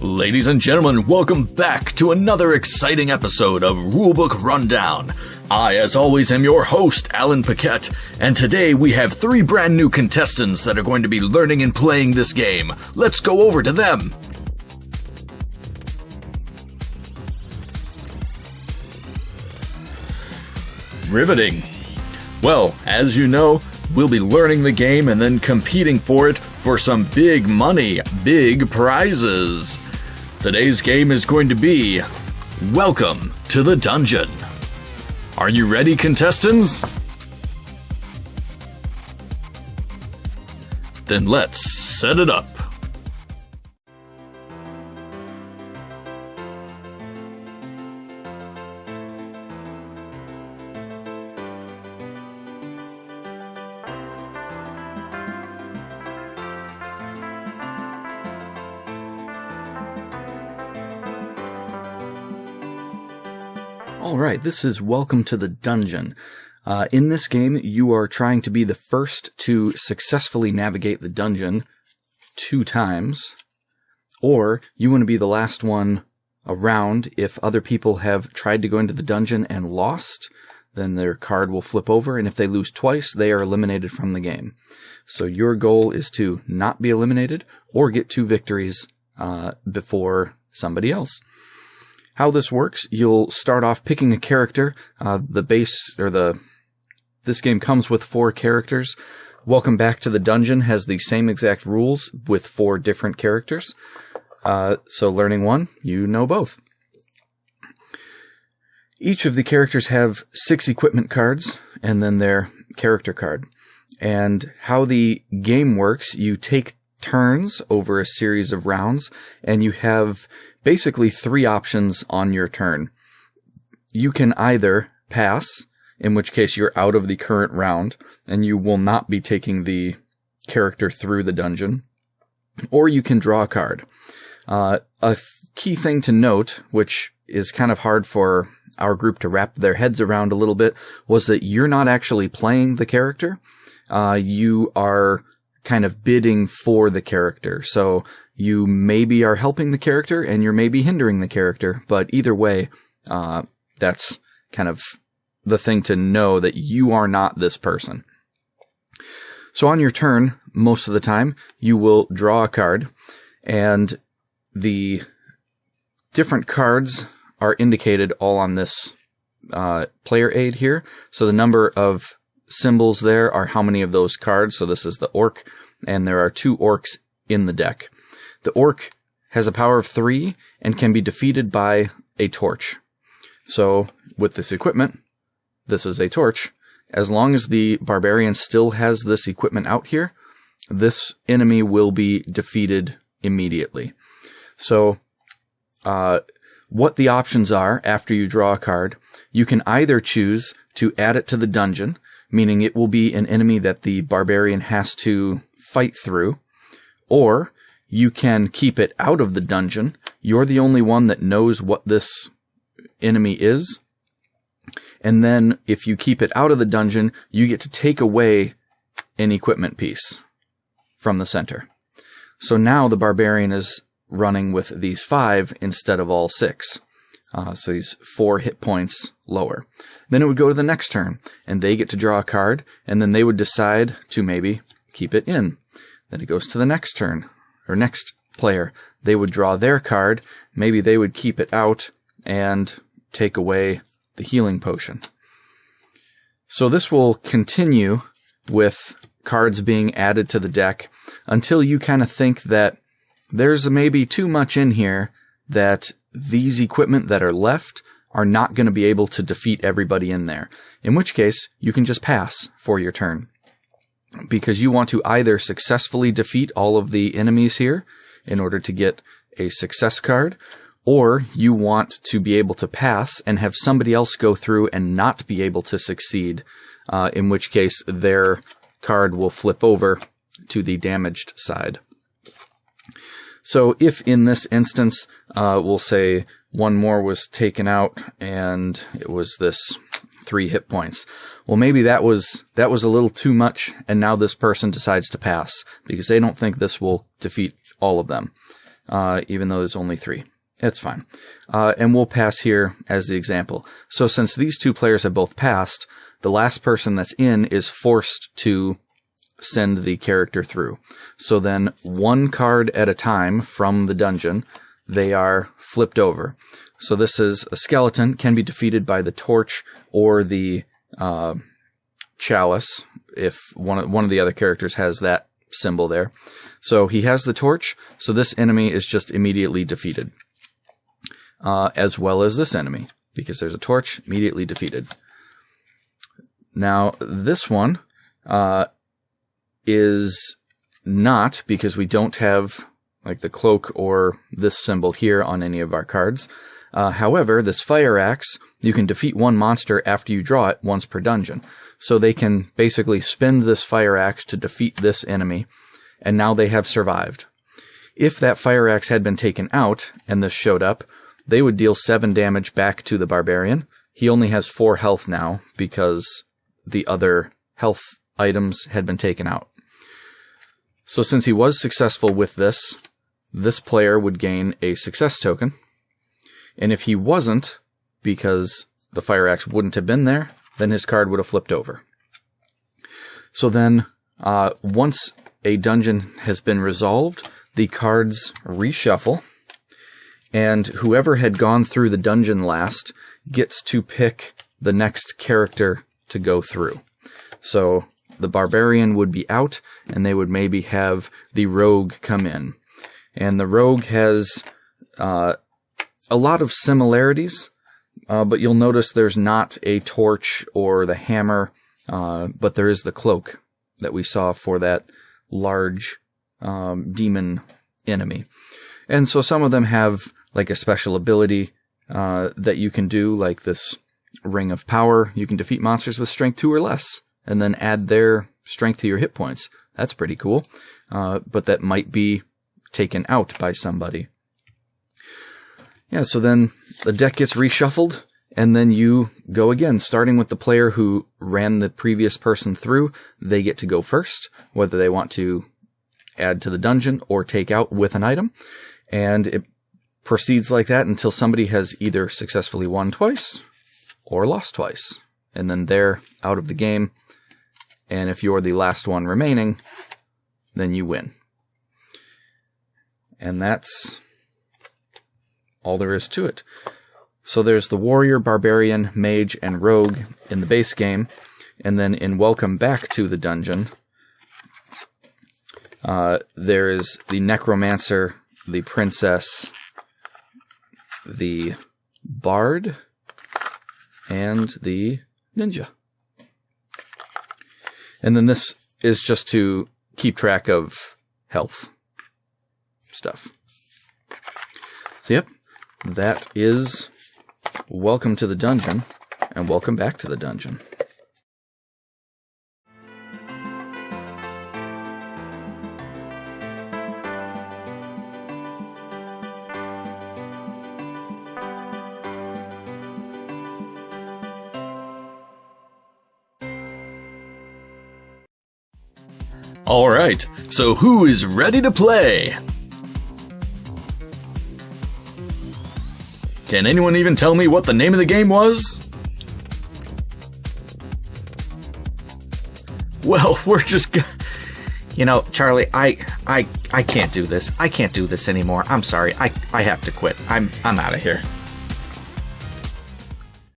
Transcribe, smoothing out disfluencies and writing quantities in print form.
Ladies and gentlemen, welcome back to another exciting episode of Rulebook Rundown. I, as always, am your host, Alan Paquette, and today we have 3 brand new contestants that are going to be learning and playing this game. Let's go over to them. Riveting. Well, as you know, we'll be learning the game and then competing for it for some big money, big prizes. Today's game is going to be Welcome to the Dungeon. Are you ready, contestants? Then let's set it up. Alright, this is Welcome to the Dungeon. In this game, you are trying to be the first to successfully navigate the dungeon 2 times, or you want to be the last one around. If other people have tried to go into the dungeon and lost, then their card will flip over, and if they lose twice, they are eliminated from the game. So your goal is to not be eliminated, or get 2 victories before somebody else. How this works, you'll start off picking a character. This game comes with 4 characters. Welcome Back to the Dungeon has the same exact rules with 4 different characters. So learning one, you know both. Each of the characters have 6 equipment cards and then their character card. And how the game works, you take turns over a series of rounds, and you have basically 3 options on your turn. You can either pass, in which case you're out of the current round, and you will not be taking the character through the dungeon, or you can draw a card. Key thing to note, which is kind of hard for our group to wrap their heads around a little bit, was that you're not actually playing the character. You are kind of bidding for the character. So you maybe are helping the character and you're maybe hindering the character, but either way, that's kind of the thing to know, that you are not this person. So on your turn, most of the time, you will draw a card, and the different cards are indicated all on this player aid here. So the number of symbols there are how many of those cards. So this is the orc, and there are 2 orcs in the deck. The orc has a power of 3 and can be defeated by a torch. So with this equipment, this is a torch. As long as the barbarian still has this equipment out here, this enemy will be defeated immediately. So what the options are after you draw a card, you can either choose to add it to the dungeon, meaning it will be an enemy that the barbarian has to fight through, or you can keep it out of the dungeon. You're the only one that knows what this enemy is. And then if you keep it out of the dungeon, you get to take away an equipment piece from the center. So now the barbarian is running with these 5 instead of all 6. So these 4 hit points lower. Then it would go to the next turn, and they get to draw a card, and then they would decide to maybe keep it in. Then it goes to the next turn, or next player. They would draw their card, maybe they would keep it out and take away the healing potion. So this will continue with cards being added to the deck until you kind of think that there's maybe too much in here, that these equipment that are left are not going to be able to defeat everybody in there. In which case, you can just pass for your turn, because you want to either successfully defeat all of the enemies here in order to get a success card, or you want to be able to pass and have somebody else go through and not be able to succeed, in which case their card will flip over to the damaged side. So if in this instance, we'll say one more was taken out and it was this 3 hit points. Well, maybe that was a little too much, and now this person decides to pass because they don't think this will defeat all of them. even though there's only 3. It's fine. And we'll pass here as the example. So since these 2 players have both passed, the last person that's in is forced to send the character through. So then 1 card at a time from the dungeon, they are flipped over. So this is a skeleton, can be defeated by the torch or the chalice, if one of the other characters has that symbol there. So he has the torch, so this enemy is just immediately defeated. As well as this enemy, because there's a torch, immediately defeated. Now, this one is not, because we don't have like the cloak or this symbol here on any of our cards. However, this fire axe, you can defeat 1 monster after you draw it once per dungeon. So they can basically spend this fire axe to defeat this enemy, and now they have survived. If that fire axe had been taken out and this showed up, they would deal 7 damage back to the barbarian. He only has 4 health now because the other health items had been taken out. So since he was successful with this player would gain a success token. And if he wasn't, because the fire axe wouldn't have been there, then his card would have flipped over. So then, once a dungeon has been resolved, the cards reshuffle, and whoever had gone through the dungeon last gets to pick the next character to go through. So the barbarian would be out, and they would maybe have the rogue come in. And the rogue has a lot of similarities, but you'll notice there's not a torch or the hammer, but there is the cloak that we saw for that large demon enemy. And so some of them have like a special ability that you can do, like this Ring of Power. You can defeat monsters with strength 2 or less, and then add their strength to your hit points. That's pretty cool, but that might be taken out by somebody. Yeah, so then the deck gets reshuffled, and then you go again, starting with the player who ran the previous person through. They get to go first, whether they want to add to the dungeon or take out with an item. And it proceeds like that until somebody has either successfully won twice or lost twice. And then they're out of the game. And if you're the last one remaining, then you win. And that's all there is to it. So there's the warrior, barbarian, mage, and rogue in the base game. And then in Welcome Back to the Dungeon, there is the necromancer, the princess, the bard, and the ninja. And then this is just to keep track of health stuff. So yep, that is Welcome to the Dungeon, and Welcome Back to the Dungeon. Alright, so who is ready to play? Can anyone even tell me what the name of the game was? Well, we're just You know, Charlie, I can't do this. I can't do this anymore. I'm sorry. I have to quit. I'm out of here.